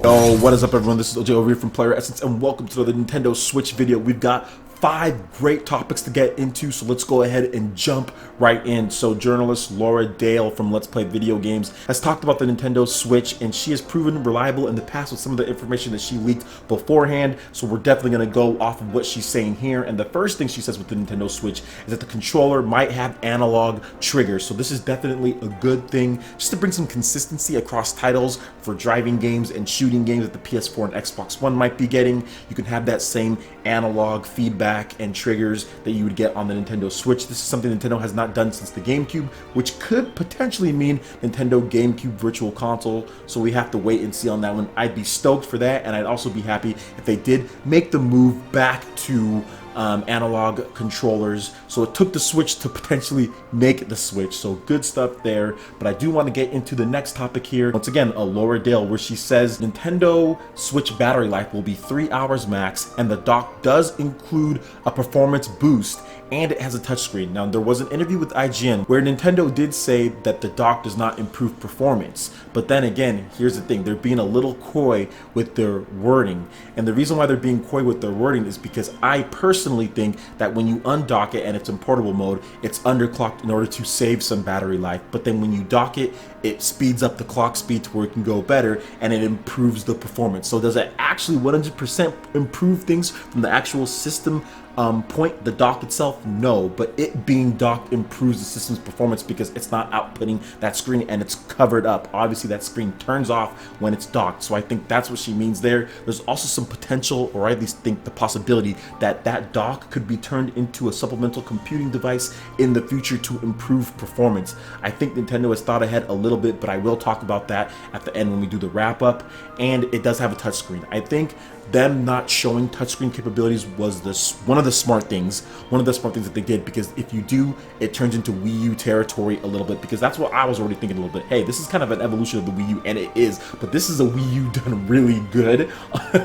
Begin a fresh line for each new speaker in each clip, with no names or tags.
Yo, what is up everyone? This is OJ over here from PlayerEssence and welcome to the Nintendo Switch video. We've got 5 great topics to get into, so let's go ahead and jump right in. So journalist Laura Dale from Let's Play Video Games has talked about the Nintendo Switch, and she has proven reliable in the past with some of the information that she leaked beforehand, so we're definitely going to go off of what she's saying here. And the first thing she says with the Nintendo Switch is that the controller might have analog triggers, so this is definitely a good thing just to bring some consistency across titles for driving games and shooting games that the PS4 and Xbox One might be getting. You can have that same analog feedback and triggers that you would get on the Nintendo Switch. This is something Nintendo has not done since the GameCube, which could potentially mean Nintendo GameCube Virtual Console, so we have to wait and see on that one. I'd be stoked for that, and I'd also be happy if they did make the move back to analog controllers. So it took the Switch to potentially make the Switch, so good stuff there. But I do want to get into the next topic here. Once again, Laura Dale, where she says Nintendo Switch battery life will be 3 hours max, and the dock does include a performance boost, and it has a touchscreen. Now, there was an interview with IGN where Nintendo did say that the dock does not improve performance, but then again, here's the thing, they're being a little coy with their wording. And the reason why they're being coy with their wording is because I personally think that when you undock it and it's in portable mode, it's underclocked in order to save some battery life, but then when you dock it, it speeds up the clock speed to where it can go better, and it improves the performance. So does it actually 100% improve things from the actual system point, the dock itself? No, but it being docked improves the system's performance because it's not outputting that screen and it's covered up. Obviously that screen turns off when it's docked, so I think that's what she means there. There's also some potential, or I at least think the possibility, that that dock could be turned into a supplemental computing device in the future to improve performance. I think Nintendo has thought ahead a little bit, but I will talk about that at the end when we do the wrap up. And it does have a touchscreen. I think them not showing touchscreen capabilities was one of the smart things that they did, because if you do, it turns into Wii U territory a little bit, because that's what I was already thinking a little bit. Hey, this is kind of an evolution of the Wii U, and it is, but this is a Wii U done really good.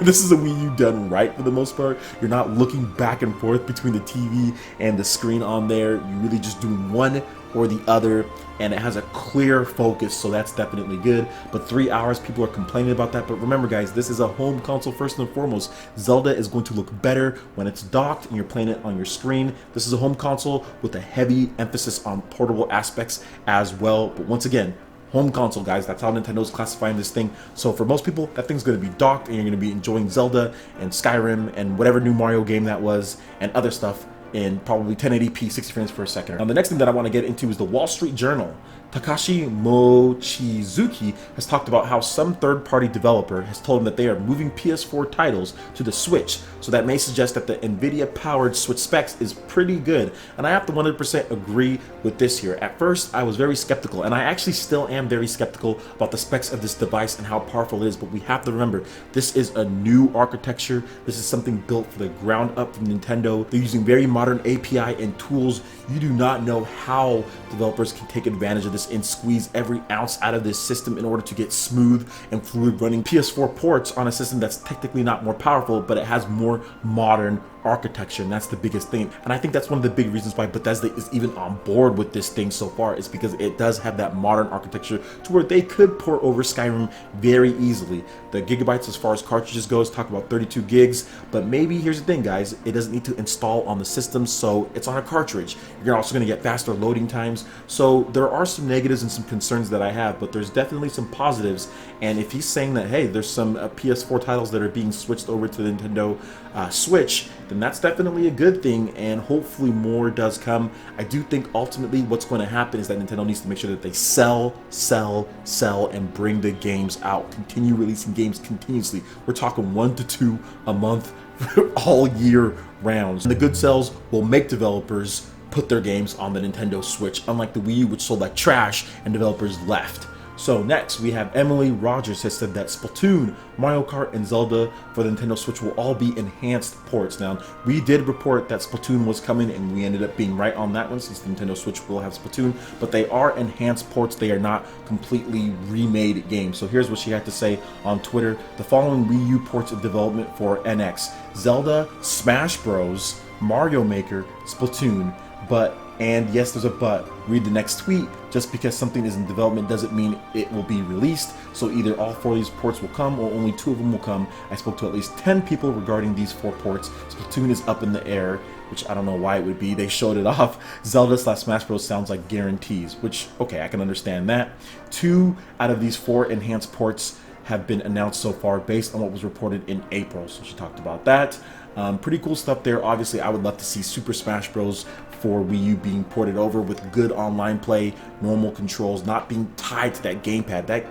This is a Wii U done right for the most part. You're not looking back and forth between the TV and the screen on there. You're really just doing one or the other, and it has a clear focus, so that's definitely good. But 3 hours, people are complaining about that. But remember guys, this is a home console first and foremost. Zelda is going to look better when it's docked and you're playing it on your screen. This is a home console with a heavy emphasis on portable aspects as well. But once again, home console guys, that's how Nintendo's classifying this thing. So for most people, that thing's going to be docked and you're going to be enjoying Zelda and Skyrim and whatever new Mario game that was and other stuff in probably 1080p 60 frames per second. Now the next thing that I want to get into is the Wall Street Journal. Takashi Mochizuki has talked about how some third-party developer has told him that they are moving PS4 titles to the Switch, so that may suggest that the NVIDIA-powered Switch specs is pretty good, and I have to 100% agree with this here. At first, I was very skeptical, and I actually still am very skeptical about the specs of this device and how powerful it is, but we have to remember, this is a new architecture. This is something built from the ground up from Nintendo. They're using very modern API and tools. You do not know how developers can take advantage of this and squeeze every ounce out of this system in order to get smooth and fluid running PS4 ports on a system that's technically not more powerful, but it has more modern architecture, and that's the biggest thing. And I think that's one of the big reasons why Bethesda is even on board with this thing so far, is because it does have that modern architecture to where they could port over Skyrim very easily. The gigabytes as far as cartridges goes, talk about 32 gigs, but maybe here's the thing guys, it doesn't need to install on the system, so it's on a cartridge. You're also going to get faster loading times. So there are some negatives and some concerns that I have, but there's definitely some positives. And if he's saying that, hey, there's some PS4 titles that are being switched over to the Nintendo Switch, then that's definitely a good thing, and hopefully more does come. I do think ultimately what's going to happen is that Nintendo needs to make sure that they sell, and bring the games out. Continue releasing games continuously. We're talking 1 to 2 a month all year round. And the good sales will make developers put their games on the Nintendo Switch, unlike the Wii U, which sold like trash and developers left. So next, we have Emily Rogers has said that Splatoon, Mario Kart, and Zelda for the Nintendo Switch will all be enhanced ports. Now, we did report that Splatoon was coming, and we ended up being right on that one, since the Nintendo Switch will have Splatoon, but they are enhanced ports. They are not completely remade games. So here's what she had to say on Twitter. The following Wii U ports in development for NX: Zelda, Smash Bros, Mario Maker, Splatoon, but, and yes, there's a but, read the next tweet, just because something is in development doesn't mean it will be released. So either all 4 of these ports will come or only 2 of them will come. I spoke to at least 10 people regarding these 4 ports. Splatoon is up in the air, which I don't know why it would be. They showed it off. Zelda/Smash Bros sounds like guarantees, which, okay, I can understand that. 2 out of these 4 enhanced ports have been announced so far based on what was reported in April. So she talked about that. Pretty cool stuff there. Obviously, I would love to see Super Smash Bros for Wii U being ported over with good online play, normal controls, not being tied to that gamepad. That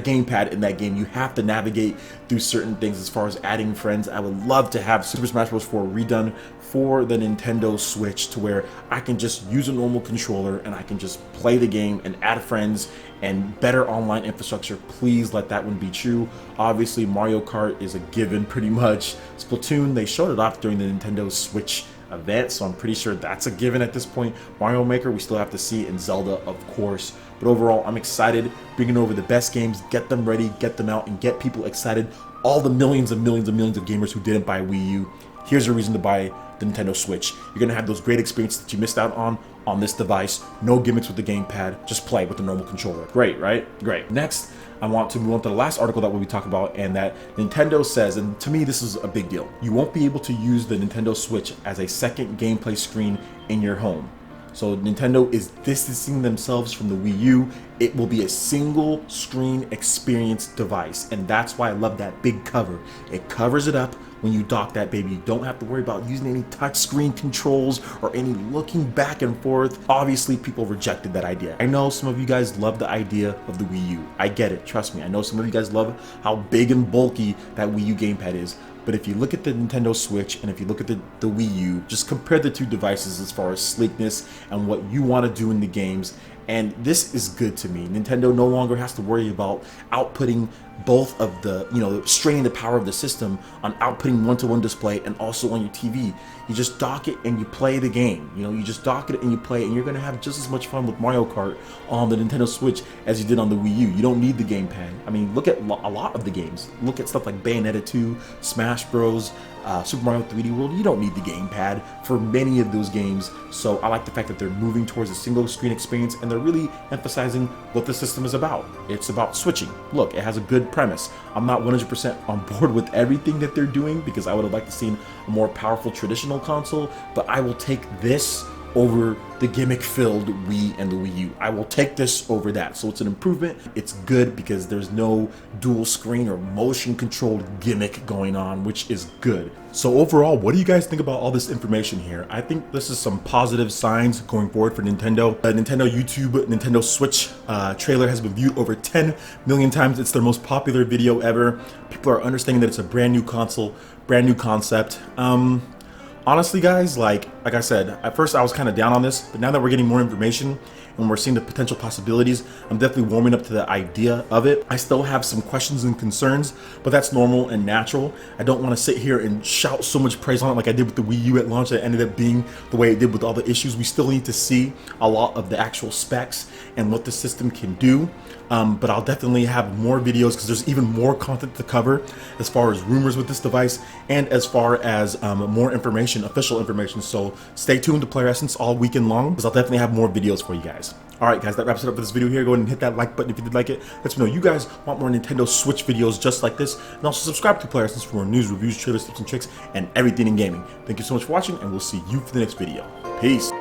gamepad in that game, you have to navigate through certain things as far as adding friends. I would love to have Super Smash Bros. 4 redone for the Nintendo Switch to where I can just use a normal controller and I can just play the game and add friends and better online infrastructure. Please let that one be true. Obviously, Mario Kart is a given pretty much. Splatoon, they showed it off during the Nintendo Switch event, so I'm pretty sure that's a given at this point. Mario Maker, we still have to see, and Zelda, of course. But overall, I'm excited, bringing over the best games, get them ready, get them out, and get people excited. All the millions and millions and millions of gamers who didn't buy Wii U, here's a reason to buy the Nintendo Switch. You're gonna have those great experiences that you missed out on this device. No gimmicks with the gamepad, just play with the normal controller. Great, right? Great. Next, I want to move on to the last article that we'll be talking about, and that Nintendo says, and to me this is a big deal, you won't be able to use the Nintendo Switch as a second gameplay screen in your home. So Nintendo is distancing themselves from the Wii U. It will be a single screen experience device, and that's why I love that big cover. It covers it up. When you dock that baby, you don't have to worry about using any touchscreen controls or any looking back and forth. Obviously, people rejected that idea. I know some of you guys love the idea of the Wii U. I get it, trust me. I know some of you guys love how big and bulky that Wii U gamepad is. But if you look at the Nintendo Switch and if you look at the Wii U, just compare the 2 devices as far as sleekness and what you want to do in the games. And this is good to me. Nintendo no longer has to worry about outputting both of the, straining the power of the system on outputting one-to-one display and also on your TV. You just dock it and you play the game. You just dock it and you play, and you're gonna have just as much fun with Mario Kart on the Nintendo Switch as you did on the Wii U. You don't need the gamepad. I mean, look at a lot of the games. Look at stuff like Bayonetta 2, Smash Bros, Super Mario 3D World. You don't need the gamepad for many of those games. So I like the fact that they're moving towards a single screen experience, and they're really emphasizing what the system is about. It's about switching. Look, it has a good premise. I'm not 100% on board with everything that they're doing because I would have liked to see a more powerful traditional console, but I will take this over the gimmick-filled Wii and the Wii U. I will take this over that. So it's an improvement. It's good because there's no dual screen or motion-controlled gimmick going on, which is good. So overall, what do you guys think about all this information here? I think this is some positive signs going forward for Nintendo. The Nintendo YouTube Nintendo Switch trailer has been viewed over 10 million times. It's their most popular video ever. People are understanding that it's a brand new console, brand new concept. Honestly, guys, like I said, at first I was kind of down on this, but now that we're getting more information and we're seeing the potential possibilities, I'm definitely warming up to the idea of it. I still have some questions and concerns, but that's normal and natural. I don't want to sit here and shout so much praise on it like I did with the Wii U at launch that ended up being the way it did with all the issues. We still need to see a lot of the actual specs and what the system can do. But I'll definitely have more videos because there's even more content to cover as far as rumors with this device and as far as more information, official information. So stay tuned to PlayerEssence all weekend long because I'll definitely have more videos for you guys. Alright guys, that wraps it up for this video here. Go ahead and hit that like button if you did like it. Let me know you guys want more Nintendo Switch videos just like this. And also subscribe to PlayerEssence for more news, reviews, trailers, tips, and tricks, and everything in gaming. Thank you so much for watching, and we'll see you for the next video. Peace.